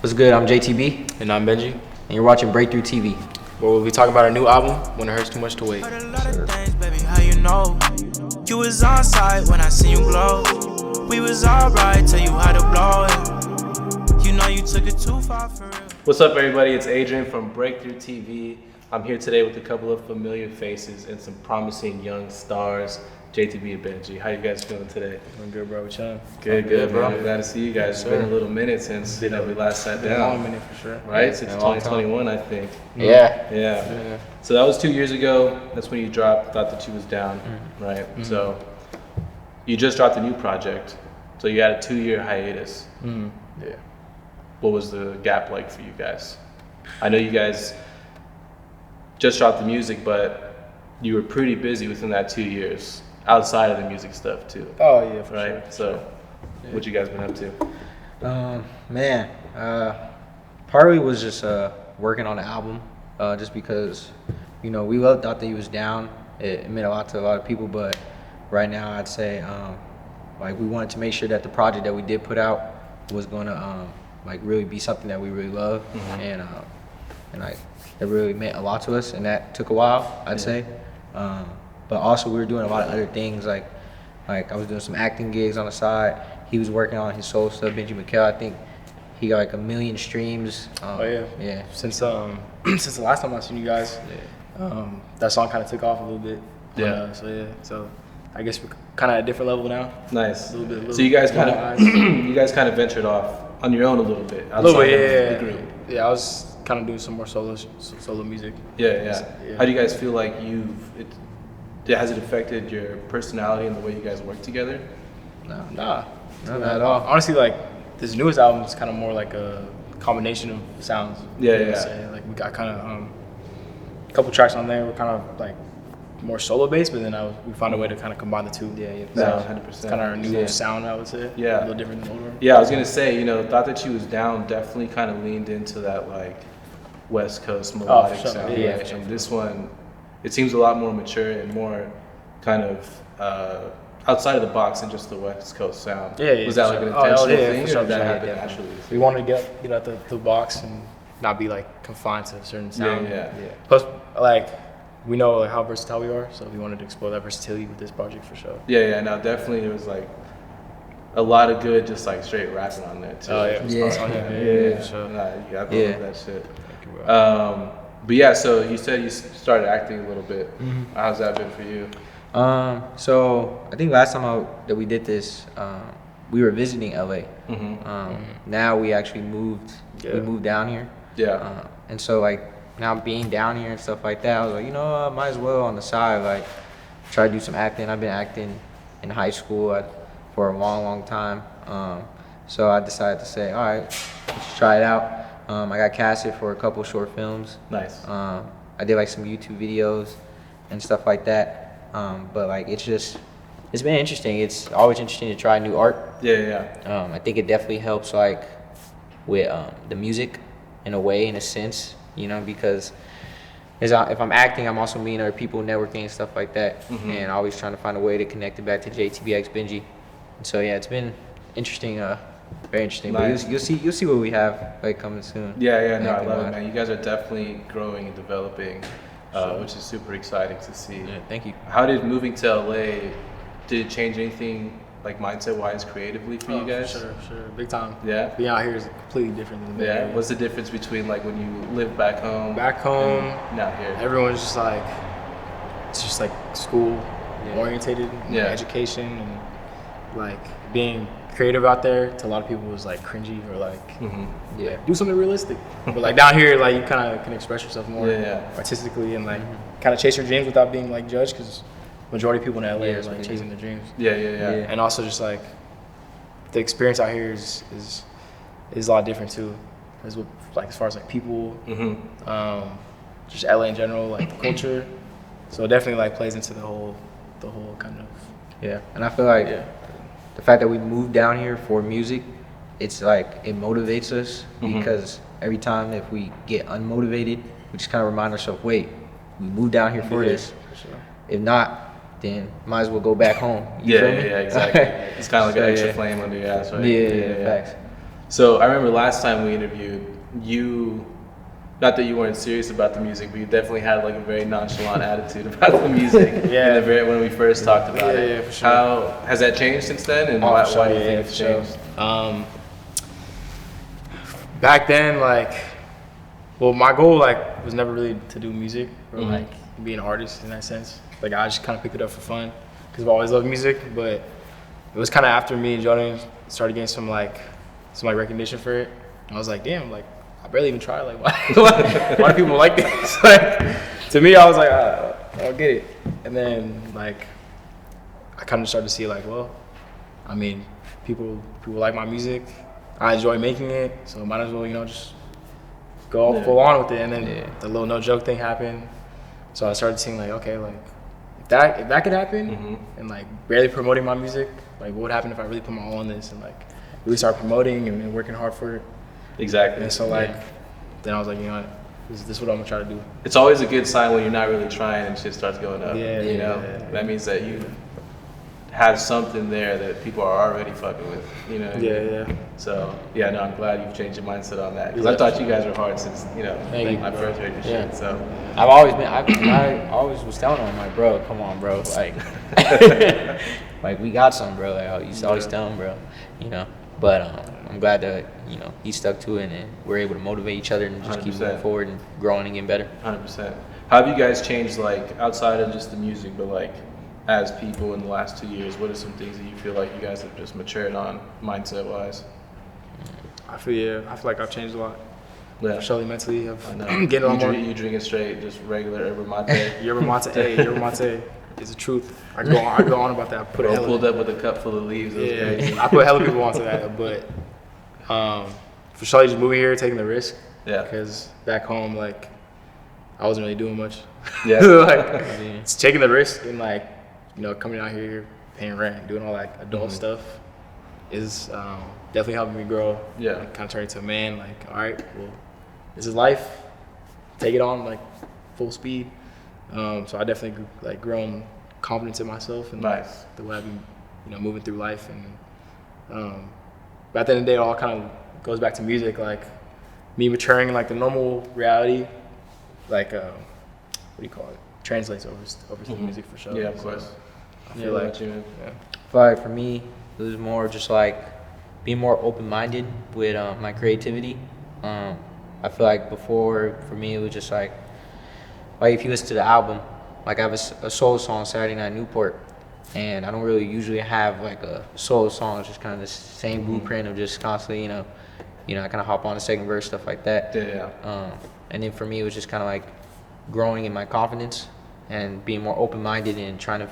What's good? I'm JTB. And I'm Benji. And you're watching Breakthru TV. Where we'll be talking about our new album, When It Hurts Too Much to Wait. Sure. Baby, how you know? You was on site when I seen you glow. We was alright till you had to blow it. You know you took it too far for real. What's up, everybody? It's Adrian from Breakthru TV. I'm here today with a couple of familiar faces and some promising young stars. Jtbxbenji, how you guys feeling today? Doing good, bro. We chilling. Good, bro. I'm glad to see you guys. It's been a little minute since we last sat down. A long minute for sure. Right? Since 2021, I think. Yeah. So that was 2 years ago. That's when you dropped Thought That You Was Down, right? So you just dropped a new project. So you had a 2-year hiatus. Yeah. What was the gap like for you guys? I know you guys just dropped the music, but you were pretty busy within that 2 years, outside of the music stuff too. Oh yeah, for Right? sure. So what you guys been up to? Partly was just working on the album, just because, we thought that he was down. It meant a lot to a lot of people, but right now I'd say, we wanted to make sure that the project that we did put out was gonna, really be something that we really love, and it really meant a lot to us, and that took a while, I'd say. But also we were doing a lot of other things, like I was doing some acting gigs on the side. He was working on his solo stuff, Benji McKell. I think he got like 1 million streams. Yeah. Since the last time I seen you guys, that song kind of took off a little bit. Yeah. So I guess we're kind of at a different level now. Nice. A little bit. So you guys kind of ventured off on your own a little bit. A little bit, outside of the group. Yeah, I was kind of doing some more solo music. Yeah. How do you guys feel like has it affected your personality and the way you guys work together? Nah, Not at all. Honestly, this newest album is kind of more like a combination of sounds. Yeah. Like we got kind of a couple tracks on there. We're kind of like more solo based, but then we found a way to kind of combine the two. Yeah. No, So 100%. it's kind of our new sound, I would say. Yeah. A little different than older. Yeah, I was gonna say, Thought That You Was Down definitely kind of leaned into that West Coast melodic for sure. sound, Yeah, right? for sure. And this one, it seems a lot more mature and more kind of outside of the box than just the West Coast sound. Yeah. Was that for like an sure. intentional for thing, or sure, did that yeah, happen definitely. naturally? We wanted to get out the box and not be confined to a certain sound. Yeah. Plus, we know how versatile we are, so we wanted to explore that versatility with this project for sure. Yeah. No, definitely, it was a lot of good, just straight rapping on there too. Oh yeah, Yeah. for sure. Nah, I love that shit. Thank you, bro. But yeah, so you said you started acting a little bit. How's that been for you? So I think last time that we did this, we were visiting LA. Now we actually moved. Yeah. We moved down here. Yeah. And so now being down here and stuff like that, I was like, I might as well on the side try to do some acting. I've been acting in high school for a long time. So I decided to say, all right, let's try it out. I got casted for a couple short films. Nice. I did some YouTube videos and stuff like that. But it's been interesting. It's always interesting to try new art. Yeah. I think it definitely helps with the music in a sense, because if I'm acting, I'm also meeting other people, networking and stuff like that, and always trying to find a way to connect it back to Jtbxbenji. And so yeah, it's been interesting, very interesting. Nice. But you'll see what we have coming soon. Yeah. No, I love it, man. You guys are definitely growing and developing, which is super exciting to see. Yeah, thank you. How did moving to LA, did it change anything mindset-wise, creatively for you guys? For sure, big time. Yeah. Being out here is completely different than the Bay Yeah. Area. What's the difference between when you live back home? Back home, and out here. everyone's just it's just school orientated, Yeah. education, and being creative out there to a lot of people was cringy or do something realistic. But down here, you kind of can express yourself more artistically and kind of chase your dreams without being judged, because majority of people in LA are chasing their dreams. Yeah. And also just the experience out here is a lot different too, as far as people, just LA in general, the culture. So it definitely plays into the whole kind of. Yeah, and I feel the fact that we moved down here for music, it's it motivates us, because every time if we get unmotivated, we just kind of remind ourselves, wait, we moved down here for this. For sure. If not, then might as well go back home. You Yeah, feel me? exactly. It's kind of like an extra flame under your ass, right? Yeah, facts. So I remember last time we interviewed you. Not that you weren't serious about the music, but you definitely had like a very nonchalant attitude about the music. Yeah. When we first talked about it. Yeah, for sure. How has that changed since then, and why do you think it's changed? Back then, like, well, my goal like was never really to do music or like be an artist in that sense. Like I just kind of picked it up for fun because I've always loved music. But it was kind of after me and Jordan started getting some recognition for it. And I was like, damn, like I barely even tried. Like why do people like this? Like to me, I was like, I don't get it. And then like I kind of started to see like, well, I mean, people like my music. I enjoy making it, so might as well, just go full on with it. And then the little no joke thing happened, so I started seeing like, okay, like if that could happen, and like barely promoting my music, like what would happen if I really put my all in this and like really start promoting and working hard for it. Exactly. And so like, then I was like, this is what I'm gonna try to do. It's always a good sign when you're not really trying and shit starts going up. Yeah. That means that you have something there that people are already fucking with. Yeah. So no, I'm glad you've changed your mindset on that because I thought you guys were hard since I first heard your shit. So I've always been. I always was telling him like, bro, come on, bro, like, like we got some, bro. Like, I used to always tell him, bro, But I'm glad that he stuck to it and we're able to motivate each other and just 100%. keep moving forward and growing and getting better. 100%. How have you guys changed, like outside of just the music, but like as people in the last 2 years? What are some things that you feel like you guys have just matured on mindset wise? I feel like I've changed a lot. Yeah. Surely mentally, I've I know. getting a lot more. You drinking straight, just regular yerba mate. Yerba mate is the truth. I go on about that. I put a hell Pulled up with a cup full of leaves. That was crazy. I put hella people onto that, but for sure, just moving here, taking the risk. Yeah. Because back home, like, I wasn't really doing much. Yeah. Like, it's taking the risk and like, coming out here, paying rent, doing all that adult stuff is definitely helping me grow. Yeah. Like, kind of turn into a man. Like, all right, well, this is life. Take it on like full speed. So I definitely like grown confidence in myself and like, the way I've been, moving through life. And but at the end of the day, it all kind of goes back to music. Like me maturing in like the normal reality, like what do you call it? Translates over to the music for sure. Yeah, of course. I feel like But for me, it was more just like being more open-minded with my creativity. I feel like before, for me, it was just like if you listen to the album, like I have a soul song, Saturday Night Newport, and I don't really usually have like a soul song. It's just kind of the same blueprint of just constantly, I kind of hop on the second verse, stuff like that. Yeah. And then for me, it was just kind of like growing in my confidence and being more open-minded and trying to,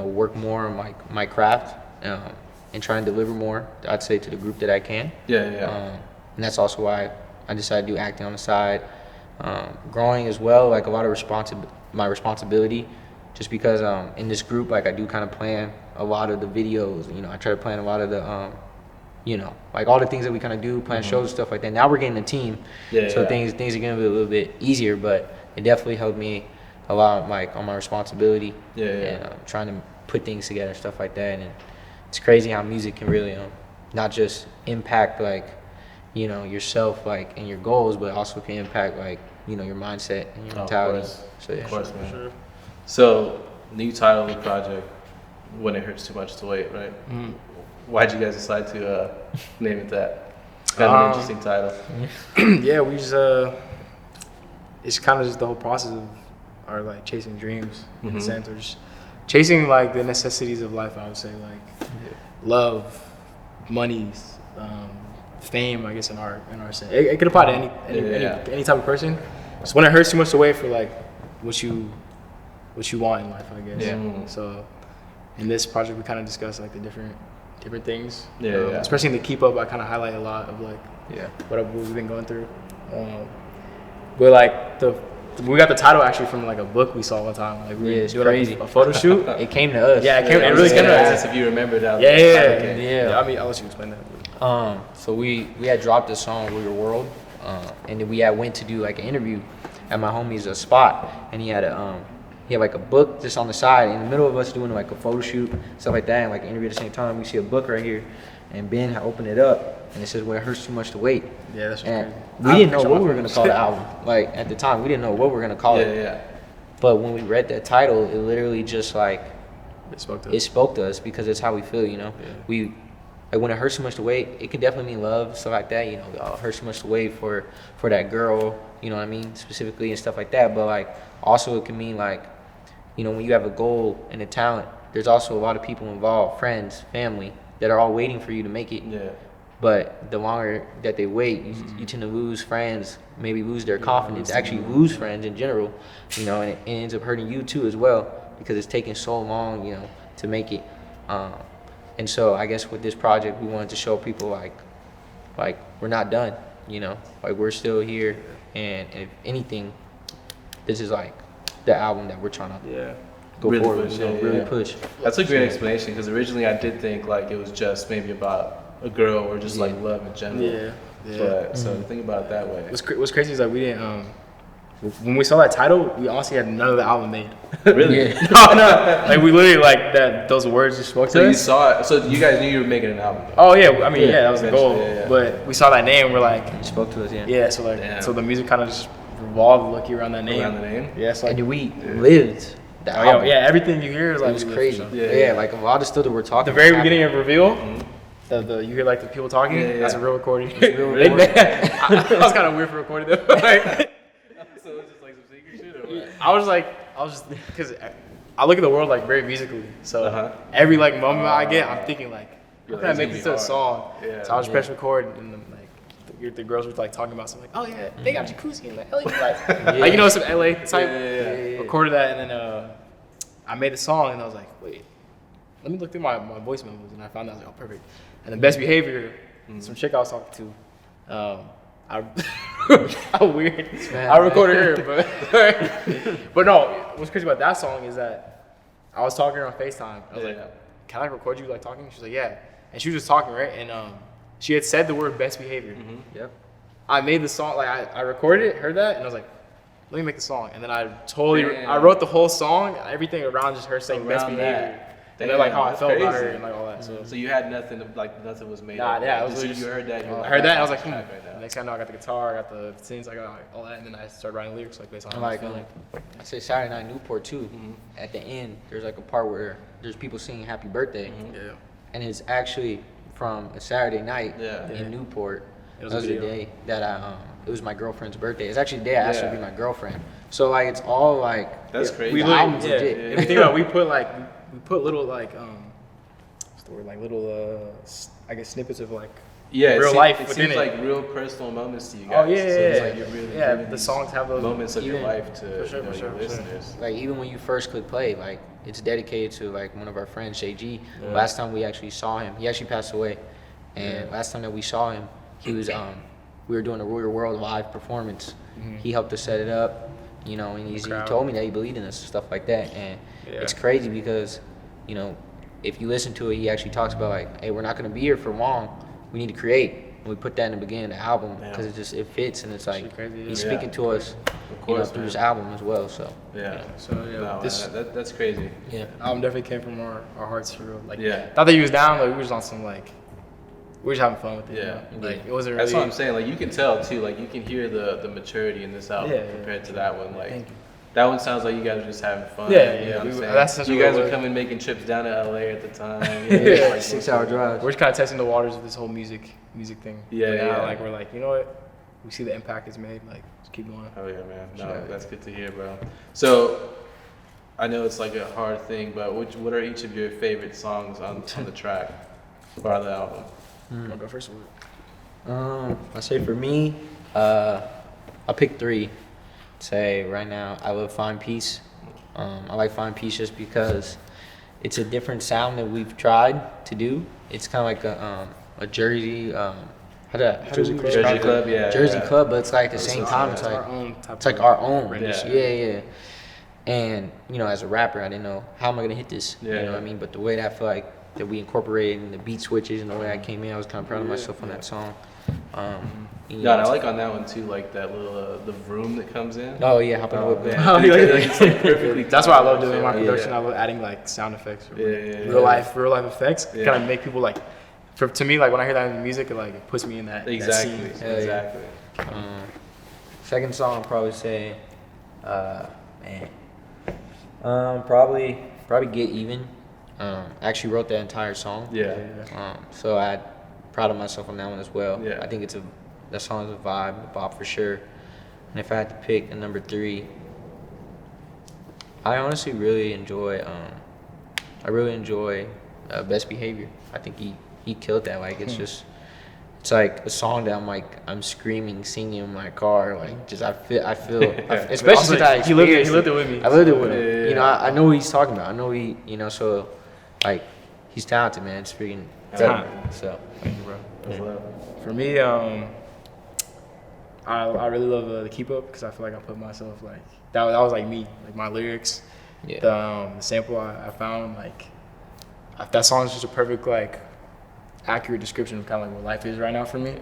work more on my craft and trying to deliver more, I'd say, to the group that I can. Yeah. And that's also why I decided to do acting on the side. Growing as well, like a lot of my responsibility, just because in this group, like I do kind of plan a lot of the videos. I try to plan a lot of the, like all the things that we kind of do, plan shows and stuff like that. Now we're getting a team, so things are gonna be a little bit easier. But it definitely helped me a lot, like on my responsibility and trying to put things together and stuff like that. And it's crazy how music can really not just impact like yourself like and your goals, but also can impact like your mindset and your mentality. Of course, man. Sure. So, new title of the project, When It Hurts Too Much to Wait, right? Why'd you guys decide to name it that? It's kind of an interesting title. Yeah, we just it's kind of just the whole process of our like chasing dreams in a sense, or just chasing like the necessities of life. I would say like love, money, fame. I guess in our sense, it could apply to any type of person. So when it hurts too much to wait for like what you want in life, I guess. Yeah. So in this project, we kind of discuss like the different things. Yeah. Especially in the Keep Up, I kind of highlight a lot of like what we've been going through. But like we got the title actually from like a book we saw one time. Like we were doing crazy. Like, a photo shoot. It came to us. Yeah, it really came to us. If you remember that. Yeah. I mean, I'll let you explain that. So we had dropped a song, We Your World, and then we had went to do like an interview at my homie's spot, and he had like a book just on the side in the middle of us doing like a photo shoot, stuff like that, and like an interview at the same time. We see a book right here, and Ben had opened it up, and it says when it hurts too much to wait. Yeah, that's And crazy. we didn't know what we were gonna call the album. Like at the time, we didn't know what we were gonna call it. Yeah. But when we read that title, it literally just like It spoke to us. it spoke to us because it's how we feel. You know, Yeah. we like when it hurts too much to wait. It can definitely mean love, stuff like that. You know, it hurts too much to wait for that girl. You know what I mean, specifically and stuff like that. But like also it can mean like, you know, when you have a goal and a talent, there's also a lot of people involved, friends, family, that are all waiting for you to make it. Yeah. But the longer that they wait, you tend to lose friends, maybe lose their confidence, actually lose friends in general, you know, and it ends up hurting you too as well because it's taking so long, you know, to make it. And so I guess with this project, we wanted to show people like we're not done, you know, like we're still here. And if anything, this is like the album that we're trying to go Really forward push, with, you know, really push. That's a great explanation because originally I did think like it was just maybe about a girl or just like love in general. Yeah. But so to think about it that way. What's crazy is like we didn't. When we saw that title, we honestly had none of the album made. Really? Yeah. No. Like we literally like that. Those words just spoke So to you us. saw it. So you guys knew you were making an album. Oh yeah, I mean yeah, that was the goal. Eventually, yeah. But we saw that name, and we're like, It spoke to us, yeah. So like, Damn. so the music kind of just revolved lucky around that name. Around the name? Yeah, so like, And we lived the oh, album. yeah, everything you hear is like It was we lived crazy. for sure. Yeah, Yeah, yeah. like a lot of stuff that we're talking. The very was beginning happening. of reveal, the you hear like the people talking. Yeah, yeah. That's a real recording. real They- recording. I was kind of weird for recording them. Like, So it was just like some secret shit or what? I was just because I look at the world like very musically. So Uh-huh. every like moment I get, I'm thinking like, how You're can I like, make it's this gonna to a be song? Yeah. So I was press record and then like the girls were like talking about something like, oh yeah, they got jacuzzi in the LA, like you know some LA type. Yeah. Recorded that and then I made the song and I was like, wait, let me look through my voice memos and I found out I was like, oh perfect. And the best behavior, some chick I was talking to, how weird. I recorded her, but no. What's crazy about that song is that I was talking to her on FaceTime. I was like, "Can I record you like talking?" She's like, "Yeah." And she was just talking, right? And she had said the word "best behavior." Yep. I made the song, like I recorded it, heard that, and I was like, "Let me make the song." And then I Damn. I wrote the whole song, everything around just her saying "best Around behavior." that. And then like how I That's felt about her crazy. and like all that. So So you had nothing, nothing was made Nah, up. yeah, I was Just just, you heard that. You were I like, heard that, and I was "That's like, track right now." Next thing I know, I got the guitar, I got the synths, I got like, all that, and then I started writing lyrics like based on And how I like was feeling. I say Saturday Night Newport too. At the end, there's like a part where there's people singing Happy Birthday, Yeah. and it's actually from a Saturday night Yeah. in Newport. It was That a was the video. day that it was my girlfriend's birthday. It's actually the day I asked her to Yeah. be my girlfriend. So like it's all like That's crazy. We The literally, album's yeah. legit. If you think about it, we put little like what's the word, like little I guess snippets of like Yeah, real life It within seems it. like real personal moments to you Oh guys. yeah, So yeah, it's yeah. like you're really yeah, giving the these songs have those moments of your even- life to For sure, you know, for sure, your for sure. listeners. like even when you first click play, like it's dedicated to like one of our friends, JG. Last time we actually saw him, he actually passed away, and last time that we saw him, he was we were doing a Real World live performance. He helped us set it up, you know, and he crowd. told me that he believed in us and stuff like that, and Yeah. it's crazy because, you know, if you listen to it, he actually talks about like, hey, we're not gonna be here for long. We need to create. And we put that in the beginning of the album because it fits and it's like Shit crazy, he's yeah. speaking to us, you know, course, through man. this album as well. So Yeah. So yeah, No, this that's crazy. yeah. album definitely came from our hearts for real. Like Yeah. not that he was down, like we were just on some like we were just having fun with it. Yeah. You know? Like it wasn't really. That's what I'm saying. Like you can tell too. Like you can hear the maturity in this album Yeah, yeah. compared to that one. Like Thank you. that one sounds like you guys are just having fun. Yeah, you yeah, know what I'm we- saying? that's essentially you guys what were it was. coming making trips down to LA at the time. Yeah, like 6-hour drive. We're just kind of testing the waters of this whole music thing. Yeah, But now, yeah. like we're like, you know what? We see the impact it's made. Like, just keep going. Oh yeah, man. No, Sure. that's good to hear, bro. So I know it's like a hard thing, but what are each of your favorite songs on the track or on the album? I'll go first. I say for me, I'll pick 3. Say right now, I love Find Peace. I like Find Peace just because it's a different sound that we've tried to do. It's kind of like a Jersey, how do Jersey we Club. describe Jersey it? Club, yeah. Jersey yeah. Club, but it's like at the same time, it's like our own type. it's like our own. rendition. Yeah. And you know, as a rapper, I didn't know how am I gonna hit this. Yeah, You know yeah. what I mean? But the way that I feel like that we incorporated in the beat switches and the way I came in, I was kind of proud of myself on that song. You Yeah, know, and I like on that one too, like that little the vroom that comes in. Oh yeah, hopping Oh, over. man. Oh, yeah. It's like perfectly That's why I love timed. doing my Yeah. production. I love adding like sound effects, or Yeah, yeah, real life effects. Yeah. Kind of make people like to me, like when I hear that in the music, it puts me in that Exactly. that scene. Exactly. Second song, I'd probably say, probably Get Even. I actually wrote that entire song. Yeah. So I'm proud of myself on that one as well. Yeah. I think that song is a vibe, a bop for sure. And if I had to pick a number 3, I honestly really enjoy. Best Behavior. I think he killed that. Like it's like a song that I'm screaming, singing in my car. Like just I feel, especially since I he lived experienced it with me. I lived it with him. Yeah. You know, I know what he's talking about. I know so like he's talented, man. It's freaking incredible. So Thank you, bro. That's love. For me, I really love the Keep Up because I feel like I put myself like that was like me, like my lyrics, yeah. the sample I found that song is just a perfect like accurate description of kind of like what life is right now for me.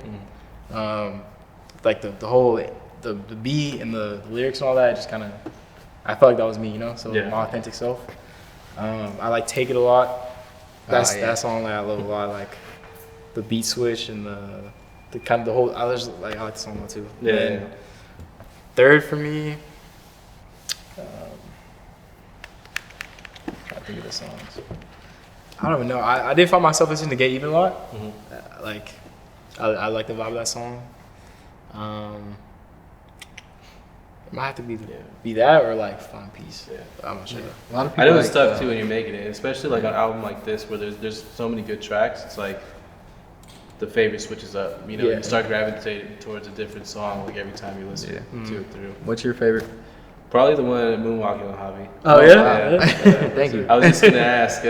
Like the whole the beat and the lyrics and all that, just kind of I felt like that was me, so Yeah. my authentic self. I like Take It a lot. That song I love a lot. Like the beat switch and the kind of the whole. I like the song a lot too. Yeah. And third for me, I think of the songs. I don't even know. I did find myself listening to Get Even a lot. Like I like the vibe of that song. It might have to be that or like Fine Peace. Yeah. I'm not sure. A lot of people I know it's like, tough too when you're making it, especially like on an album like this where there's so many good tracks. It's like the favorite switches up. Yeah. You start gravitating towards a different song like every time you listen to it through. What's your favorite? Probably the one Moonwalking on Hobby. Oh yeah. Thank you. I was just gonna ask,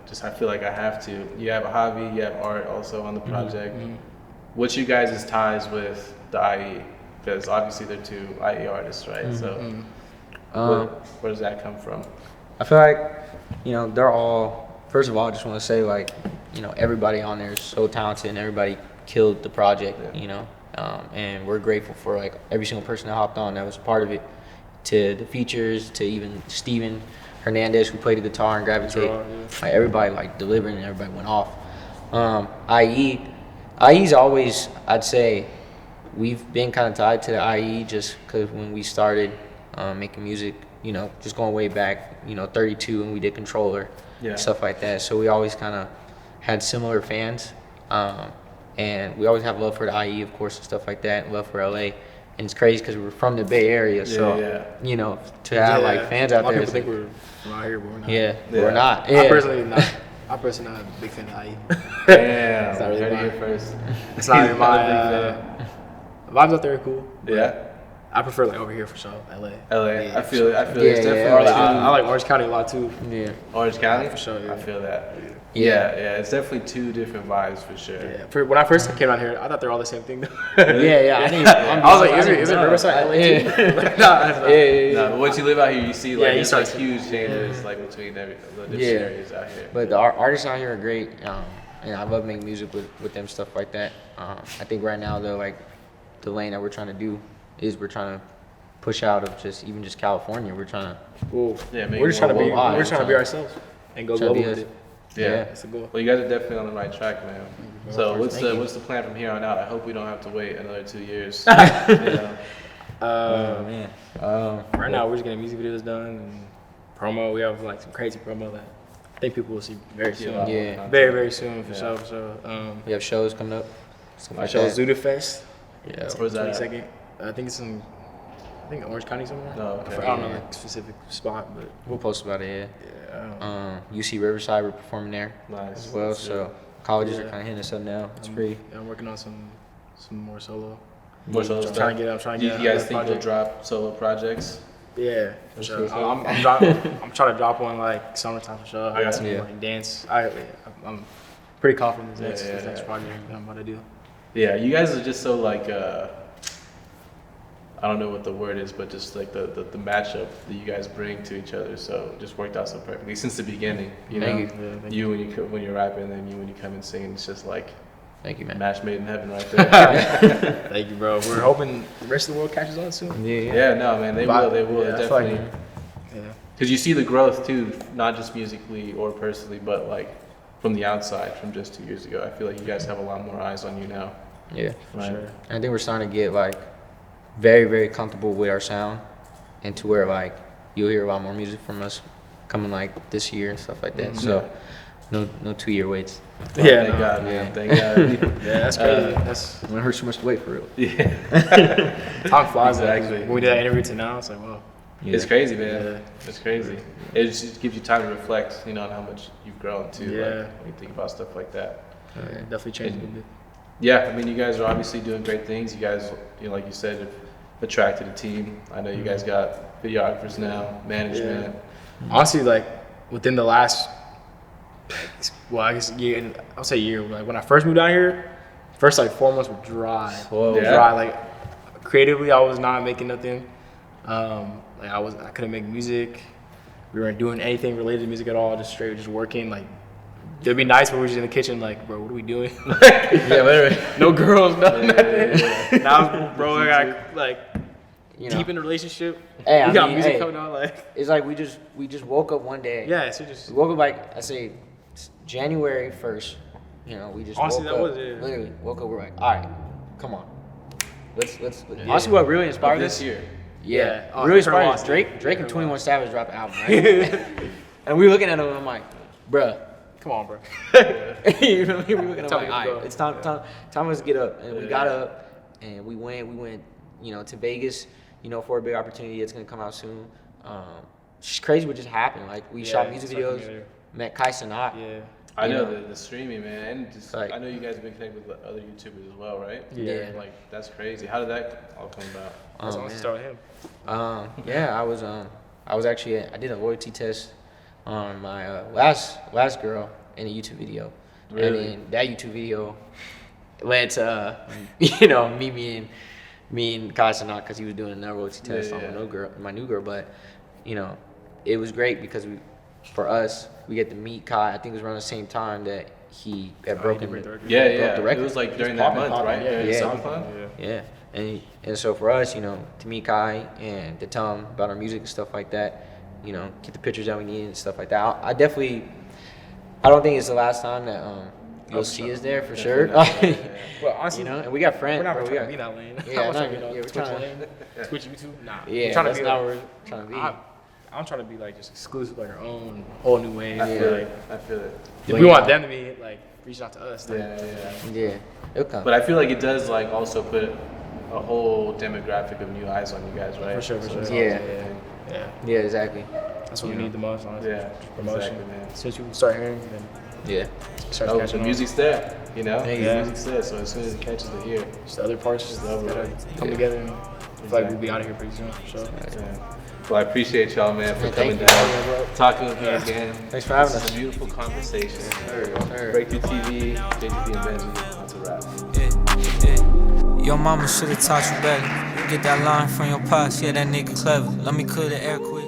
just I feel like I have to. You have a hobby, you have art also on the project. What's you guys' ties with the IE? Because obviously they're two IE artists, right? So where does that come from? I feel like, they're all, first of all, I just want to say, like, everybody on there is so talented and everybody killed the project, and we're grateful for, like, every single person that hopped on that was a part of it, to the features, to even Steven Hernandez, who played the guitar and Gravitate. Like, everybody, like, delivered and everybody went off. IE's always, I'd say, we've been kind of tied to the IE just because when we started making music, just going way back, 32 and we did Controller, stuff like that. So we always kind of had similar fans. And we always have love for the IE, of course, and stuff like that, and love for LA. And it's crazy because we're from the Bay Area, so, to have like fans out there. A lot of people think we're from out here, but we're not. We're not. I'm personally not a big fan of IE. Damn. It's not really heard it mine. here first. It's not really my vibes out there are cool. Yeah. I prefer like over here for sure, LA. I feel it. It's definitely Or like, I like Orange County a lot too. Yeah. Orange County For sure, yeah. I feel that. Yeah. It's definitely two different vibes for sure. Yeah. When I first came out here, I thought they were all the same thing. I I was like, is it Riverside, LA too? No, but once you live out here, you see like you it's start like to- huge changes like between the different areas out here. But the artists out here are great, and I love making music with them, stuff like that. I think right now, though, like, the lane that we're trying to do is we're trying to push out of just California. We're trying to We're just trying to be ourselves and go Trying to global be with us. it. Yeah. That's the goal. Well, you guys are definitely on the right track, man. So what's the plan from here on out? I hope we don't have to wait another 2 years. Oh man. Right now, we're just getting music videos done and promo. We have like some crazy promo that I think people will see very soon. Yeah. Very, very soon for sure. So, We have shows coming up. Stuff my like show that. is Zuda Fest. Yeah. Where's that at? 22nd. I think it's in Orange County somewhere. Oh, okay. I don't know like specific spot, but We'll post about it. yeah. UC Riverside, we're performing there Nice. as well. So colleges are Yeah. kind of hitting us up now. It's free. Yeah, I'm working on some more solo. More solo I'm stuff. trying to Do get you guys another think you'll project. drop solo projects? Yeah, for sure. pretty cool. I'm trying to drop one like summertime for sure. I got some Yeah. like dance. I'm pretty confident in this Yeah. next project that I'm about to do. Yeah, you guys are just so like I don't know what the word is, but just like the matchup that you guys bring to each other. So it just worked out so perfectly since the beginning. You know, Thank you. Yeah, you when you're rapping, and then you when you come and sing, it's just like Thank you, man. match made in heaven right there. Thank you, bro. We're hoping the rest of the world catches on soon. Yeah, no, man, they will. Yeah, I feel like- Definitely. Yeah. Because you see the growth too, not just musically or personally, but like from the outside from just 2 years ago. I feel like you guys have a lot more eyes on you now. Yeah, For Right. sure. I think we're starting to get like very, very comfortable with our sound, and to where like you'll hear a lot more music from us coming like this year and stuff like that. So no 2-year waits. Oh, Yeah, thank no. God, Yeah. man. Thank God. Yeah, that's crazy. That's It hurts too much to wait for real. Yeah. time flies. Exactly. When we did that interview to now, it's like, wow. It's crazy, man. Yeah. It's crazy. It just gives you time to reflect, on how much you've grown too. Yeah. Like, when you think about stuff like that. Definitely changed a little bit. Yeah, I mean, you guys are obviously doing great things. You guys, like you said, have attracted a team. I know you guys got videographers now, management. Honestly, like within the last, well, I guess year, I'll say year. Like when I first moved down here, first like 4 months were dry. Whoa. Yeah. Dry. Like creatively, I was not making nothing. Like I couldn't make music. We weren't doing anything related to music at all. Just straight, just working. Like it'd be nice when we were just in the kitchen. Like, bro, what are we doing? Yeah, literally. No girls, nothing. Yeah. Now, bro, I got like You know. deep in a relationship. Hey, I we got mean, music hey. coming on. Like, It's like we just woke up one day. yeah, so just We woke up like I say January 1st. We just Honestly, woke that up. was it. Literally woke up. We're like, all right, come on. Let's honestly, what really inspired This us? year. Yeah, Oh, really inspired Turn us. Lost. Drake and Turn 21 Lost. Savage dropped an album, right? And we looking at him and I'm like, bruh. come on, bro. You feel me? We looking at him Tell like, me all to right, go. it's time for us to get up. And we got up and we went, to Vegas, for a big opportunity that's gonna come out soon. It's just crazy what just happened. Like we shot music something videos, together. met Kai Sanat. Yeah. I You know know. the streaming, man. And just, Like- I know you guys have been connected with other YouTubers as well, right? Yeah. Like, that's crazy. How did that all come about? That's Oh, honestly man. start with him. Yeah, I was actually I did a loyalty test on my last girl in a YouTube video, Really? and then that YouTube video led to me and Kai Sanat, because he was doing another loyalty test Yeah, on yeah. my new girl, but it was great because for us we get to meet Kai. I think it was around the same time that he had broken break the record. Yeah, broke yeah. the It record. was like during that month, right? Yeah, During yeah. SoundCloud? Yeah, and so for us, to meet Kai and to tell him about our music and stuff like that, get the pictures that we need and stuff like that. I don't think it's the last time that you'll see us there for sure. Definitely not. Yeah, Well, honestly, And we got friends. we're not bro, we trying got- to be that lane. Yeah, I'm no, trying to be yeah, we're Twitch trying lane, Twitch, YouTube. Nah, Yeah, I'm trying that's to be not like, where we're trying to be. I'm trying to be like just exclusive, like our own whole new wave. I feel Like, it. I feel it. if But we yeah. want them to be like reaching out to us. Like, Yeah. Yeah, it'll come. But I feel like it does like also put a whole demographic of new eyes on you guys, right? For sure, for So sure. it's Yeah. also- yeah, Yeah, exactly. that's what we need the most. Honestly. Yeah. Promotion. Exactly, man. Since people start hearing, then Yeah. it starts Oh, catching the on. music's there, Yeah. The music's there, so as soon as it catches the ear, Just the other parts just over gotta with. come together, and I feel like we'll be out of here pretty soon. For sure. yeah. Well, I appreciate y'all, man, for Yeah, coming thank you. down, talking with me again. Thanks for having This is us. a beautiful conversation. Sir. Breakthru TV, Jtbxbenji, that's a wrap. Your mama should've taught you better. Get that line from your pops, yeah, that nigga clever. Let me clear the air quick.